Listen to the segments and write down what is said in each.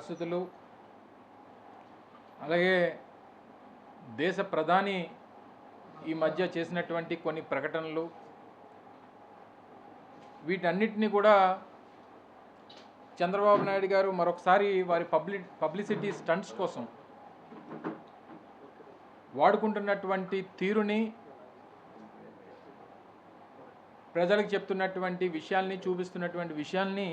పరిస్థితులు, అలాగే దేశ ప్రధాని ఈ మధ్య చేసినటువంటి కొన్ని ప్రకటనలు, వీటన్నిటిని కూడా చంద్రబాబు నాయుడు గారు మరొకసారి వారి పబ్లిసిటీ స్టంట్స్ కోసం వాడుకుంటున్నటువంటి తీరుని, ప్రజలకు చెప్తున్నటువంటి విషయాల్ని, చూపిస్తున్నటువంటి విషయాల్ని,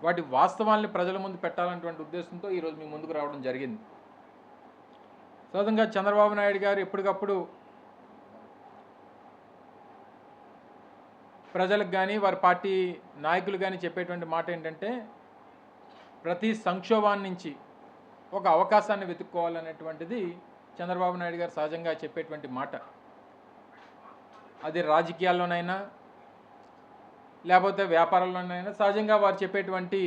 వాటి వాస్తవాల్ని ప్రజల ముందు పెట్టాలన్నటువంటి ఉద్దేశంతో ఈరోజు మీ ముందుకు రావడం జరిగింది. సహజంగా చంద్రబాబు నాయుడు గారు ఎప్పటికప్పుడు ప్రజలకు కానీ వారి పార్టీ నాయకులు కానీ చెప్పేటువంటి మాట ఏంటంటే, ప్రతి సంక్షోభాన్ని నుంచి ఒక అవకాశాన్ని వెతుక్కోవాలనేటువంటిది చంద్రబాబు నాయుడు గారు సహజంగా చెప్పేటువంటి మాట. అది రాజకీయాల్లోనైనా లేకపోతే వ్యాపారాల్లోనైనా సహజంగా వారు చెప్పేటువంటి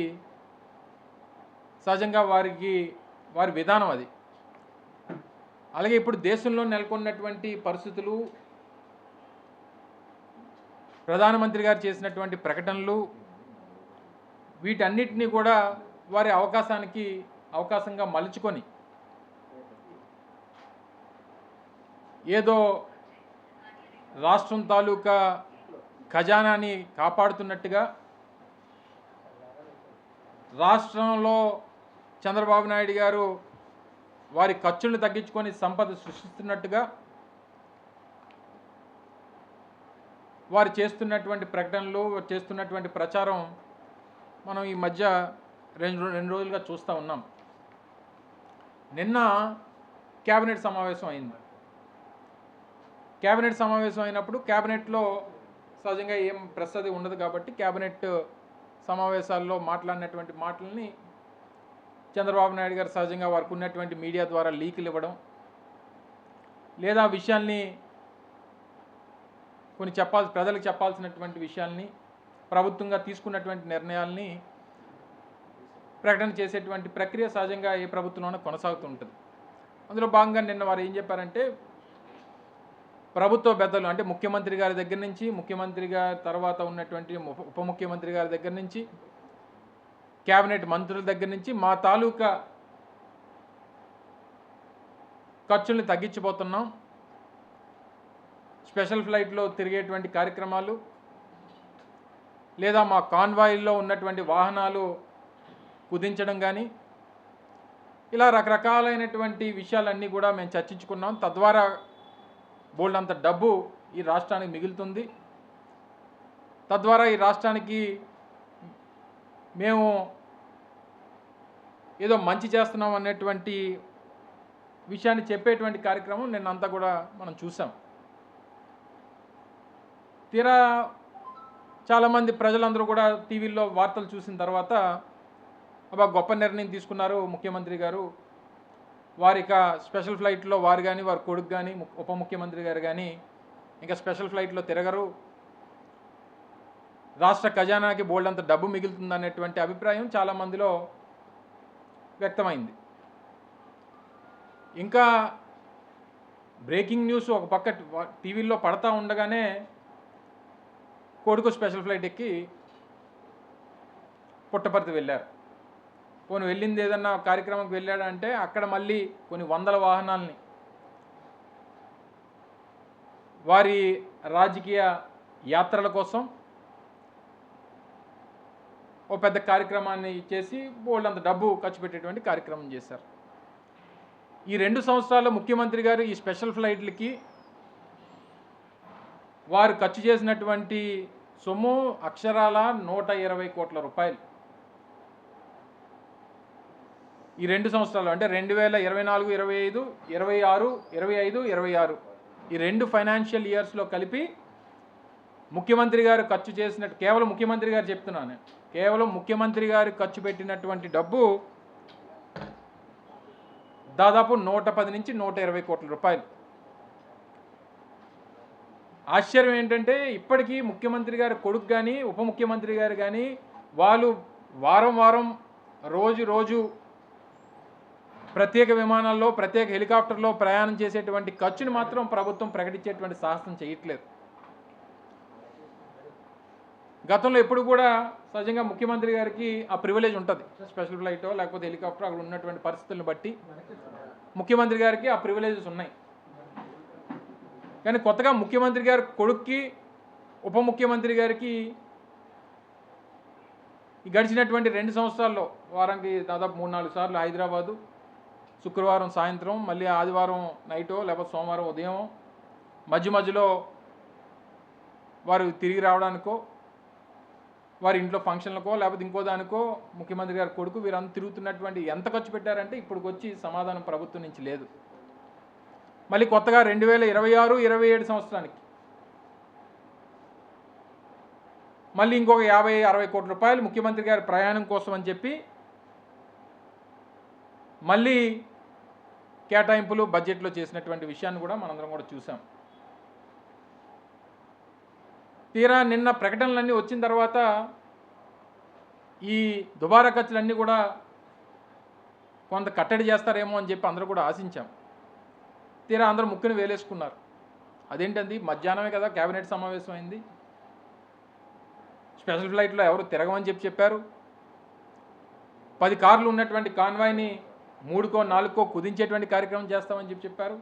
వారి విధానం అది. అలాగే ఇప్పుడు దేశంలో నెలకొన్నటువంటి పరిస్థితులు, ప్రధానమంత్రి గారు చేసినటువంటి ప్రకటనలు, వీటన్నిటినీ కూడా వారి అవకాశంగా మలుచుకొని ఏదో రాష్ట్రం తాలూకా ఖజానాని కాపాడుతున్నట్టుగా, రాష్ట్రంలో చంద్రబాబు నాయుడు గారు వారి ఖర్చులను తగ్గించుకొని సంపద సృష్టిస్తున్నట్టుగా వారు చేస్తున్నటువంటి ప్రకటనలు, చేస్తున్నటువంటి ప్రచారం మనం ఈ మధ్య రెండు రోజులుగా చూస్తూ ఉన్నాం. నిన్న క్యాబినెట్ సమావేశం అయింది. క్యాబినెట్ సమావేశం అయినప్పుడు క్యాబినెట్లో సహజంగా ఏం ప్రెస్ అది ఉండదు కాబట్టి క్యాబినెట్ సమావేశాల్లో మాట్లాడినటువంటి మాటలని చంద్రబాబు నాయుడు గారు సహజంగా వారికి ఉన్నటువంటి మీడియా ద్వారా లీకులు ఇవ్వడం, లేదా విషయాల్ని కొన్ని ప్రజలకు చెప్పాల్సినటువంటి విషయాల్ని, ప్రభుత్వంగా తీసుకున్నటువంటి నిర్ణయాల్ని ప్రకటన చేసేటువంటి ప్రక్రియ సహజంగా ఏ ప్రభుత్వంలోనూ కొనసాగుతుంటుంది. అందులో భాగంగా నిన్న వారు ఏం చెప్పారంటే, ప్రభుత్వ పెద్దలు అంటే ముఖ్యమంత్రి గారి దగ్గర నుంచి, ముఖ్యమంత్రి గారి తర్వాత ఉన్నటువంటి ఉప ముఖ్యమంత్రి గారి దగ్గర నుంచి, క్యాబినెట్ మంత్రుల దగ్గర నుంచి మా తాలూకా ఖర్చుల్ని తగ్గించబోతున్నాం, స్పెషల్ ఫ్లైట్లో తిరిగేటువంటి కార్యక్రమాలు, లేదా మా కాన్వాయిల్లో ఉన్నటువంటి వాహనాలు కుదించడం కానీ, ఇలా రకరకాలైనటువంటి విషయాలన్నీ కూడా మేము చర్చించుకున్నాం. తద్వారా బోల్డంత డబ్బు ఈ రాష్ట్రానికి మిగులుతుంది. తద్వారా ఈ రాష్ట్రానికి మేము ఏదో మంచి చేస్తున్నాం అనేటువంటి విషయాన్ని చెప్పేటువంటి కార్యక్రమం నిన్నంతా కూడా మనం చూసాం. తీరా చాలామంది ప్రజలందరూ కూడా టీవీల్లో వార్తలు చూసిన తర్వాత అబ్బా గొప్ప నిర్ణయం తీసుకున్నారు ముఖ్యమంత్రి గారు, వారిక స్పెషల్ ఫ్లైట్లో వారు కానీ వారి కొడుకు కానీ ఉప ముఖ్యమంత్రి గారు కానీ ఇంకా స్పెషల్ ఫ్లైట్లో తిరగరు, రాష్ట్ర ఖజానాకి బోల్డంత డబ్బు మిగులుతుంది అనేటువంటి అభిప్రాయం చాలామందిలో వ్యక్తమైంది. ఇంకా బ్రేకింగ్ న్యూస్ ఒక పక్క టీవీల్లో పడతా ఉండగానే కొడుకు స్పెషల్ ఫ్లైట్ ఎక్కి పుట్టపర్తి వెళ్ళారు. పోనీ వెళ్ళింది ఏదన్నా కార్యక్రమంకి వెళ్ళాడంటే అక్కడ మళ్ళీ కొన్ని వందల వాహనాలని వారి రాజకీయ యాత్రల కోసం ఓ పెద్ద కార్యక్రమాన్ని చేసి బోల్డంత డబ్బు ఖర్చు పెట్టేటువంటి కార్యక్రమం చేశారు. ఈ 2 సంవత్సరాల్లో ముఖ్యమంత్రి గారు ఈ స్పెషల్ ఫ్లైట్లకి వారు ఖర్చు చేసినటువంటి సొమ్ము అక్షరాల 120 కోట్ల రూపాయలు. ఈ 2 సంవత్సరాలు అంటే 2024, 25, 26, 25, 26 ఈ 2 ఫైనాన్షియల్ ఇయర్స్లో కలిపి ముఖ్యమంత్రి గారు ఖర్చు చేసినట్టు, కేవలం ముఖ్యమంత్రి గారు చెప్తున్నాను, కేవలం ముఖ్యమంత్రి గారు ఖర్చు పెట్టినటువంటి డబ్బు దాదాపు 110 నుంచి 120 కోట్ల రూపాయలు. ఆశ్చర్యం ఏంటంటే ఇప్పటికీ ముఖ్యమంత్రి గారి కొడుకు కానీ ఉప ముఖ్యమంత్రి గారు కానీ వాళ్ళు వారం రోజు ప్రత్యేక విమానాల్లో, ప్రత్యేక హెలికాప్టర్లో ప్రయాణం చేసేటువంటి ఖర్చుని మాత్రం ప్రభుత్వం ప్రకటించేటువంటి సాహసం చేయట్లేదు. గతంలో ఎప్పుడు కూడా సహజంగా ముఖ్యమంత్రి గారికి ఆ ప్రివిలేజ్ ఉంటుంది. స్పెషల్ ఫ్లైటో లేకపోతే హెలికాప్టర్ అక్కడ ఉన్నటువంటి పరిస్థితులను బట్టి ముఖ్యమంత్రి గారికి ఆ ప్రివిలేజెస్ ఉన్నాయి. కానీ కొత్తగా ముఖ్యమంత్రి గారి కొడుక్కి ఉప ముఖ్యమంత్రి గారికి ఈ గడిచినటువంటి 2 సంవత్సరాల్లో వారానికి దాదాపు 3-4 సార్లు హైదరాబాదు, శుక్రవారం సాయంత్రం, మళ్ళీ ఆదివారం నైటో లేకపోతే సోమవారం ఉదయం, మధ్యలో వారు తిరిగి రావడానికో, వారి ఇంట్లో ఫంక్షన్లకో లేకపోతే ఇంకో దానికో ముఖ్యమంత్రి గారి కొడుకు వీరంతా తిరుగుతున్నటువంటి ఎంత ఖర్చు పెట్టారంటే ఇప్పటికి వచ్చి సమాధానం ప్రభుత్వం నుంచి లేదు. మళ్ళీ కొత్తగా 2026-27 సంవత్సరానికి మళ్ళీ ఇంకొక 50-60 కోట్ల రూపాయలు ముఖ్యమంత్రి గారి ప్రయాణం కోసం అని చెప్పి మళ్ళీ కేటాయింపులు బడ్జెట్లో చేసినటువంటి విషయాన్ని కూడా మనందరం కూడా చూసాం. తీరా నిన్న ప్రకటనలన్నీ వచ్చిన తర్వాత ఈ దుబారా ఖర్చులన్నీ కూడా కొంత కట్టడి చేస్తారేమో అని చెప్పి అందరూ కూడా ఆశించాం. తీరా అందరూ ముక్కుని వేలేసుకున్నారు. అదేంటండి, మధ్యాహ్నమే కదా కేబినెట్ సమావేశం అయింది, స్పెషల్ ఫ్లైట్లో ఎవరు తిరగమని చెప్పారు, 10 కార్లు ఉన్నటువంటి కాన్వాయ్ని 3కో 4కో కుదించేటువంటి కార్యక్రమం చేస్తామని చెప్పారు.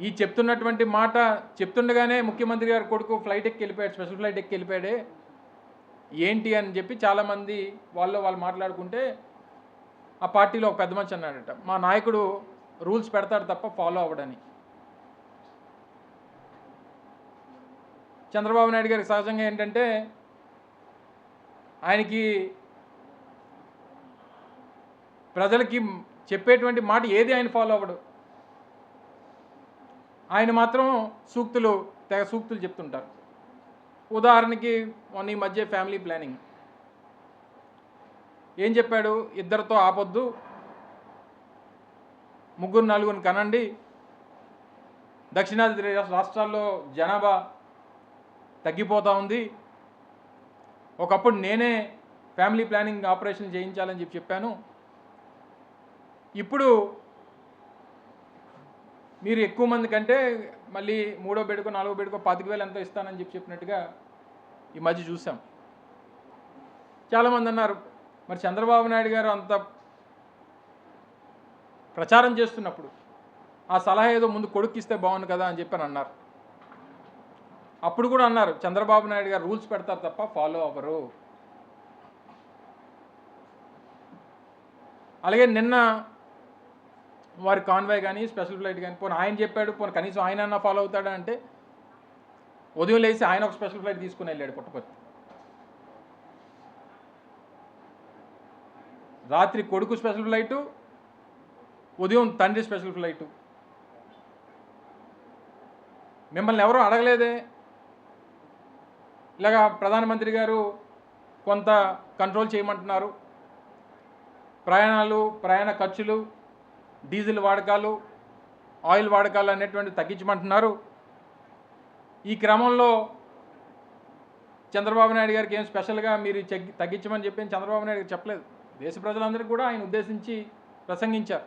ఈ చెప్తున్నటువంటి మాట చెప్తుండగానే ముఖ్యమంత్రి గారి కొడుకు ఫ్లైట్ ఎక్కి వెళ్ళిపోయాడు, స్పెషల్ ఫ్లైట్ ఎక్కి వెళ్ళిపోయాడే ఏంటి అని చెప్పి చాలామంది వాళ్ళు మాట్లాడుకుంటే ఆ పార్టీలో ఒక పెద్ద మనిషి అన్నాడట, మా నాయకుడు రూల్స్ పెడతాడు తప్ప ఫాలో అవ్వడని. చంద్రబాబు నాయుడు గారికి సహజంగా ఏంటంటే ఆయనకి ప్రజలకి చెప్పేటువంటి మాట ఏది ఆయన ఫాలో అవ్వడు. ఆయన మాత్రం తెగ సూక్తులు చెప్తుంటారు. ఉదాహరణకి మొన్న ఈ మధ్య ఫ్యామిలీ ప్లానింగ్ ఏం చెప్పాడు, 2తో ఆపొద్దు, 3-4 కనండి, దక్షిణాది రాష్ట్రాల్లో జనాభా తగ్గిపోతూ ఉంది, ఒకప్పుడు నేనే ఫ్యామిలీ ప్లానింగ్ ఆపరేషన్ చేయించాలని చెప్పాను, ఇప్పుడు మీరు ఎక్కువ మంది కంటే మళ్ళీ 3వ బెడ్కో 4వ బెడ్కో 25,000 ఎంతో ఇస్తానని చెప్పినట్టుగా ఈ మధ్య చూసాం. చాలామంది అన్నారు, మరి చంద్రబాబు నాయుడు గారు అంత ప్రచారం చేస్తున్నప్పుడు ఆ సలహా ఏదో ముందు కొడుక్కిస్తే బాగుండు కదా అని చెప్పని అన్నారు. అప్పుడు కూడా అన్నారు, చంద్రబాబు నాయుడు గారు రూల్స్ పెడతారు తప్ప ఫాలో అవ్వరు. అలాగే నిన్న వారి కాన్వాయ్ కానీ స్పెషల్ ఫ్లైట్ కానీ పోనీ ఆయన చెప్పాడు, పోనీ కనీసం ఆయన ఫాలో అవుతాడా అంటే ఉదయం లేచి ఆయన ఒక స్పెషల్ ఫ్లైట్ తీసుకుని వెళ్ళాడు పుట్టపర్తి. రాత్రి కొడుకు స్పెషల్ ఫ్లైటు, ఉదయం తండ్రి స్పెషల్ ఫ్లైటు. మిమ్మల్ని ఎవరూ అడగలేదే, ఇలాగా ప్రధానమంత్రి గారు కొంత కంట్రోల్ చేయమంటున్నారు, ప్రయాణ ఖర్చులు, డీజిల్ వాడకాలు, ఆయిల్ వాడకాలు అనేటువంటి తగ్గించమంటున్నారు. ఈ క్రమంలో చంద్రబాబు నాయుడు గారికి ఏం స్పెషల్గా మీరు తగ్గించమని చెప్పి చంద్రబాబు నాయుడు గారు చెప్పలేదు. దేశ ప్రజలందరికీ కూడా ఆయన ఉద్దేశించి ప్రసంగించారు.